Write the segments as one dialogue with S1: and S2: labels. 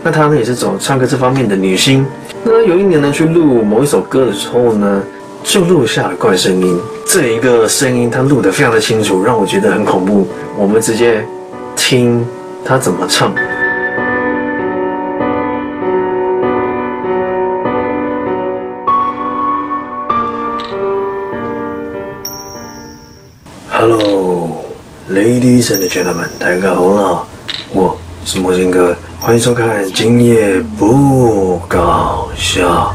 S1: 那她呢也是走唱歌这方面的女星。那有一年呢去录某一首歌的时候呢，就录下了怪声音。这一个声音她录得非常的清楚，让我觉得很恐怖。我们直接听她怎么唱。Hello, ladies and gentlemen， 大家好啦，我是墨镜哥，欢迎收看今夜不搞笑。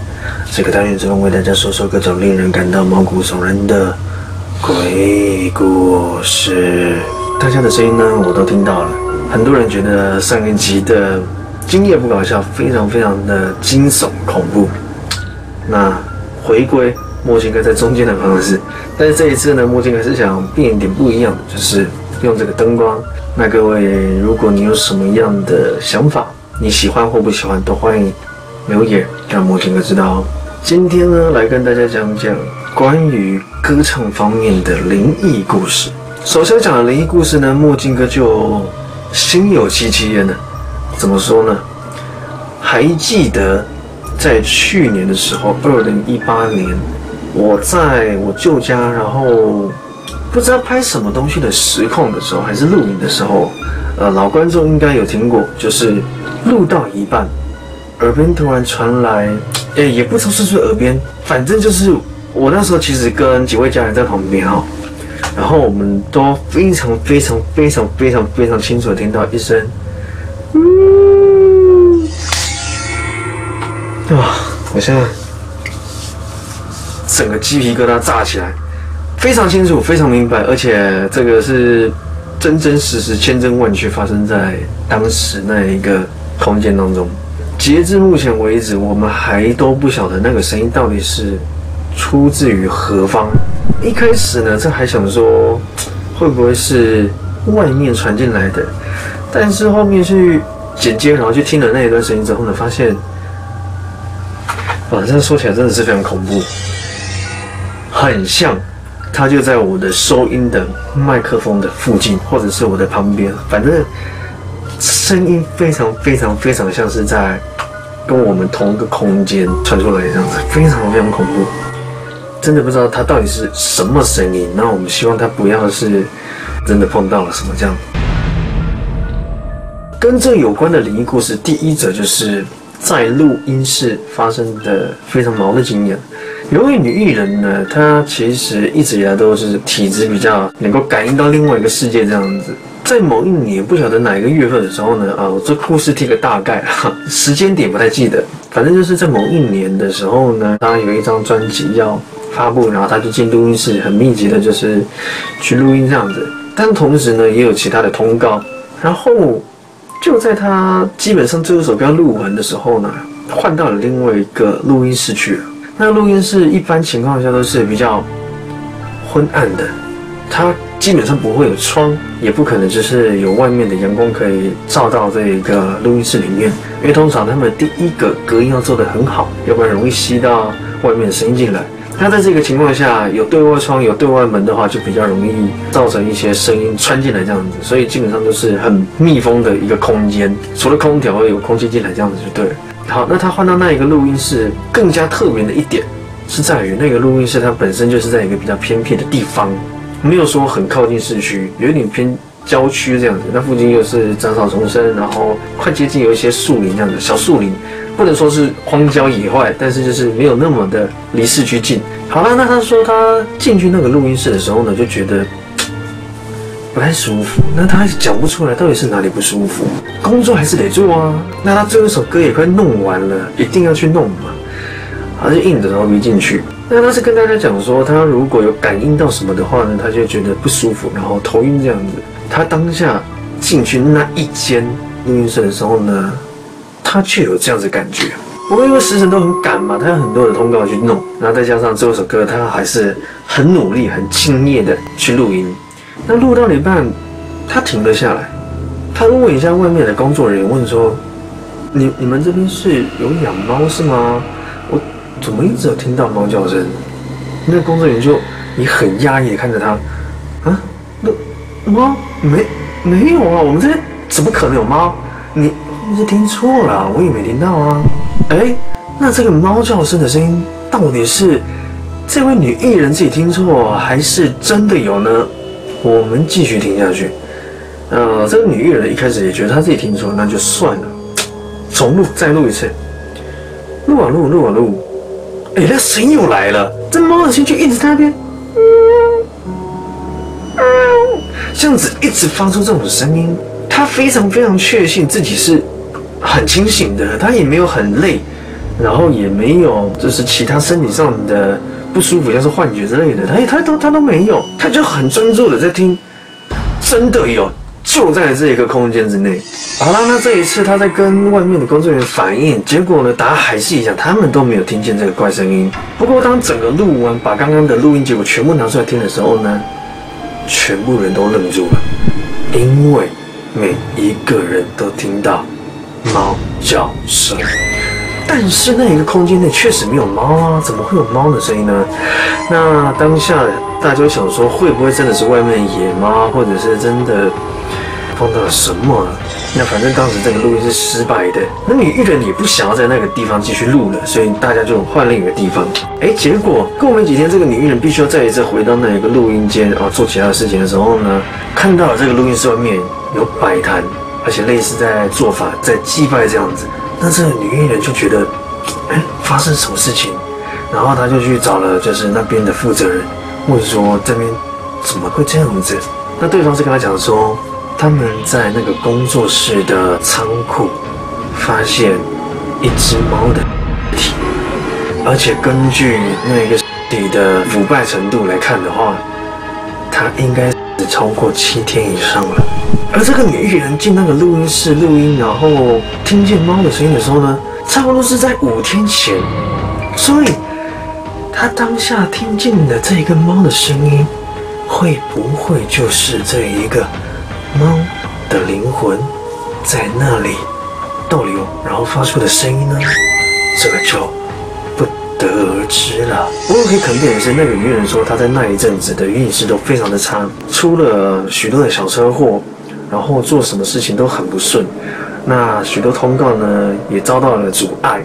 S1: 这个单元中为大家说说各种令人感到毛骨悚然的鬼故事。大家的声音呢，我都听到了。很多人觉得上一集的今夜不搞笑非常非常的惊悚恐怖。那回归墨镜哥在中间的方式，但是这一次呢，墨镜哥是想变一点不一样的，就是用这个灯光。那各位，如果你有什么样的想法，你喜欢或不喜欢，都欢迎留言让墨镜哥知道哦。今天呢，来跟大家讲讲关于歌唱方面的灵异故事。首先讲的灵异故事呢，墨镜哥就心有戚戚焉了。怎么说呢？还记得在去年的时候，2018年。我在我舅家，然后不知道拍什么东西的实况的时候，还是录影的时候，老观众应该有听过，就是录到一半，耳边突然传来，也不知道是不是耳边，反正就是我那时候其实跟几位家人在旁边哈，然后我们都非常清楚的听到一声，哇！我现在整个鸡皮疙瘩炸起来，非常清楚，非常明白，而且这个是真真实实、千真万确发生在当时那一个空间当中。截至目前为止，我们还都不晓得那个声音到底是出自于何方。一开始呢，这还想说会不会是外面传进来的，但是后面去剪接，然后去听了那一段声音之后呢，发现，哇，这样说起来真的是非常恐怖。很像，它就在我的收音的麦克风的附近，或者是我的旁边，反正声音非常像是在跟我们同一个空间传出来这样子，非常恐怖。真的不知道它到底是什么声音，那我们希望它不要是真的碰到了什么这样。跟这有关的灵异故事，第一则就是在录音室发生的非常毛的经验。有一位女艺人呢，她其实一直以来都是体质比较能够感应到另外一个世界这样子。在某一年，不晓得哪一个月份的时候呢，我这故事提个大概，时间点不太记得，反正就是在某一年的时候呢，她有一张专辑要发布，然后她就进录音室，很密集的就是去录音这样子。但同时呢，也有其他的通告。然后就在她基本上这首歌要录完的时候呢，换到了另外一个录音室去了。那录音室一般情况下都是比较昏暗的，它基本上不会有窗，也不可能就是有外面的阳光可以照到这个录音室里面，因为通常他们第一个隔音要做得很好，要不然容易吸到外面的声音进来。那在这个情况下，有对外窗有对外门的话，就比较容易造成一些声音穿进来这样子，所以基本上都是很密封的一个空间，除了空调会有空气进来这样子就对了。好，那他换到那一个录音室，更加特别的一点是在于那个录音室它本身就是在一个比较偏僻的地方，没有说很靠近市区，有一点偏郊区这样子。那附近又是杂草丛生，然后快接近有一些树林这样子，小树林，不能说是荒郊野外，但是就是没有那么的离市区近。好了，那他说他进去那个录音室的时候呢，就觉得不太舒服，那他讲不出来到底是哪里不舒服。工作还是得做啊，那他最后一首歌也快弄完了，一定要去弄嘛，他就硬着头皮进去。那他是跟大家讲说，他如果有感应到什么的话呢，他就觉得不舒服，然后头晕这样子。他当下进去那一间录音室的时候呢，他就有这样子感觉。不过因为时辰都很赶嘛，他有很多的通告去弄，然后再加上这首歌，他还是很努力、很敬业的去录音。那录到一半，他停了下来，他问一下外面的工作人员，问说：“你们这边是有养猫是吗？我怎么一直有听到猫叫声？”那个工作人员就也很压抑的看着他，啊，那猫没有啊，我们这边怎么可能有猫？你是听错了，我也没听到啊。哎，那这个猫叫声的声音到底是这位女艺人自己听错，还是真的有呢？我们继续听下去。这个女艺人一开始也觉得她自己听错，那就算了，重录，再录一次，录啊录，录啊录。哎，那声音又来了，这猫的声音就一直在那边，这样子一直发出这种声音。她非常非常确信自己是很清醒的，她也没有很累，然后也没有就是其他身体上的不舒服，像是幻觉之类的，他都没有，他就很专注的在听，真的有，就在这一个空间之内。好啦，那这一次他在跟外面的工作人员反映，结果呢，答案还是一样，他们都没有听见这个怪声音。不过当整个录完，把刚刚的录音结果全部拿出来听的时候呢，全部人都愣住了，因为每一个人都听到猫叫声。但是那一个空间内确实没有猫啊，怎么会有猫的声音呢？那当下大家就想说，会不会真的是外面野猫，或者是真的碰到了什么？那反正当时这个录音是失败的，那女艺人也不想要在那个地方继续录了，所以大家就换另一个地方。结果过没几天，这个女艺人必须要再一次回到那一个录音间做其他的事情的时候呢，看到了这个录音室外面有摆摊，而且类似在做法，在祭拜这样子。那这个女艺人就觉得，发生什么事情？然后她就去找了就是那边的负责人，问说这边怎么会这样子？那对方是跟她讲说，他们在那个工作室的仓库发现一只猫的体，而且根据那个体的腐败程度来看的话，它应该是超过7天以上了。而这个女艺人进那个录音室录音，然后听见猫的声音的时候呢，差不多是在5天前，所以她当下听见的这个猫的声音，会不会就是这一个猫的灵魂在那里逗留，然后发出的声音呢？这个就不得而知了。不过可以肯定的是，那个女艺人说她在那一阵子的运势都非常的差，出了许多的小车祸。然后做什么事情都很不顺，那许多通告呢也遭到了阻碍。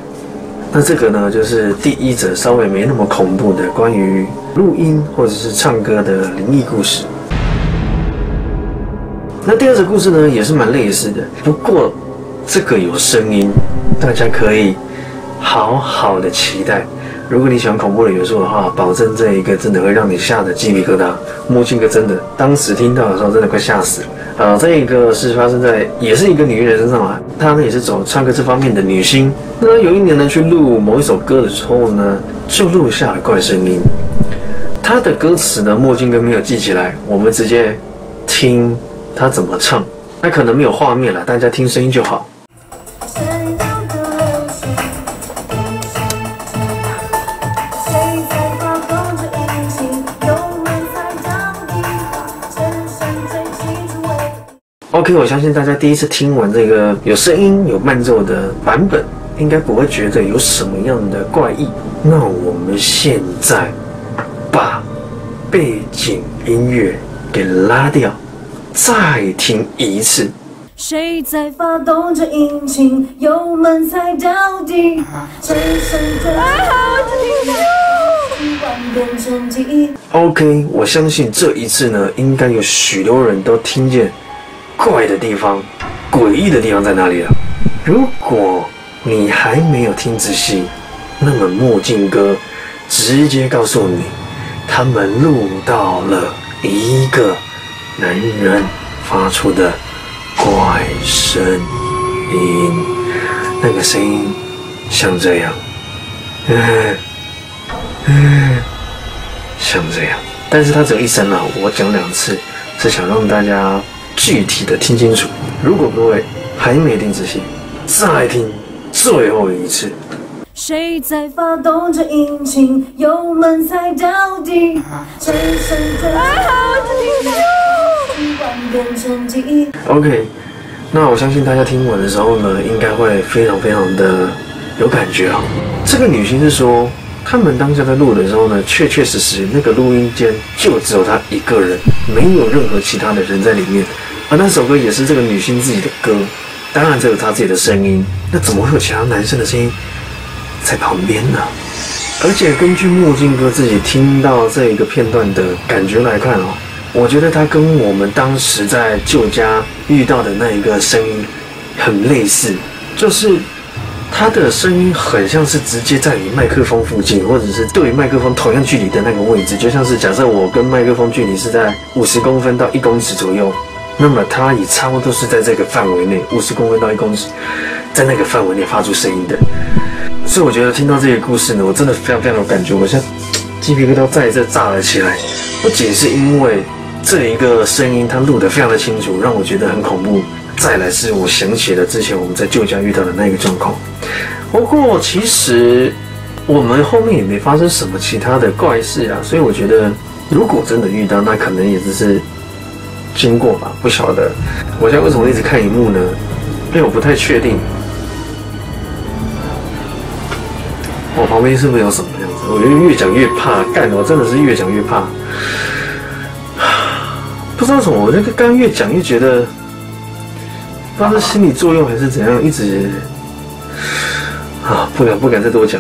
S1: 那这个呢就是第一则稍微没那么恐怖的关于录音或者是唱歌的灵异故事。那第二则故事呢也是蛮类似的，不过这个有声音，大家可以好好的期待。如果你喜欢恐怖的元素的话，保证这一个真的会让你吓得鸡皮疙瘩。墨镜哥真的当时听到的时候真的快吓死了。这一个是发生在也是一个女艺人身上啊，她呢也是走唱歌这方面的女星。那有一年呢去录某一首歌的时候呢，就录下了怪声音。她的歌词呢，墨镜哥没有记起来，我们直接听她怎么唱。那可能没有画面了，大家听声音就好。OK， 我相信大家第一次听完这个有声音、有伴奏的版本，应该不会觉得有什么样的怪异。那我们现在把背景音乐给拉掉，再听一次。
S2: 谁在发动着引擎？油门踩到底。谁剩着变成记忆。
S1: OK， 我相信这一次呢，应该有许多人都听见怪的地方、诡异的地方在哪里了。如果你还没有听仔细，那么墨镜哥直接告诉你，他们录到了一个男人发出的怪声音，那个声音像这样，像这样，但是它只有一声啊，我讲2次，是想让大家具体的听清楚。如果各位还没听仔细，再听最后一次。
S2: 谁在发动着引擎？油门踩到底。谁剩着变成记忆。
S1: OK， 那我相信大家听完的时候呢，应该会非常非常的有感觉啊。这个女星是说，他们当下在录的时候呢，确确实实那个录音间就只有她一个人，没有任何其他的人在里面。而那首歌也是这个女星自己的歌，当然只有他自己的声音，那怎么会有其他男生的声音在旁边呢？而且根据墨镜哥自己听到这一个片段的感觉来看哦，我觉得他跟我们当时在旧家遇到的那一个声音很类似，就是他的声音很像是直接在你麦克风附近，或者是对麦克风同样距离的那个位置，就像是假设我跟麦克风距离是在50公分到1公尺左右，那么他也差不多是在这个范围内，50公分到1公尺，在那个范围内发出声音的。所以我觉得听到这个故事呢，我真的非常非常有感觉，我现在鸡皮疙瘩再一次炸了起来。不仅是因为这一个声音它录得非常的清楚，让我觉得很恐怖，再来是我想起了之前我们在旧家遇到的那个状况。不过其实我们后面也没发生什么其他的怪事啊，所以我觉得如果真的遇到，那可能也只是经过吧，不晓得。我现在为什么一直看荧幕呢？因为我不太确定我旁边是不是有什么样子。我觉得越讲越怕，干，我真的是越讲越怕。不知道什么，我这个刚越讲越觉得，不知道是心理作用还是怎样，一直不敢再多讲。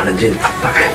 S1: 冷静，打开。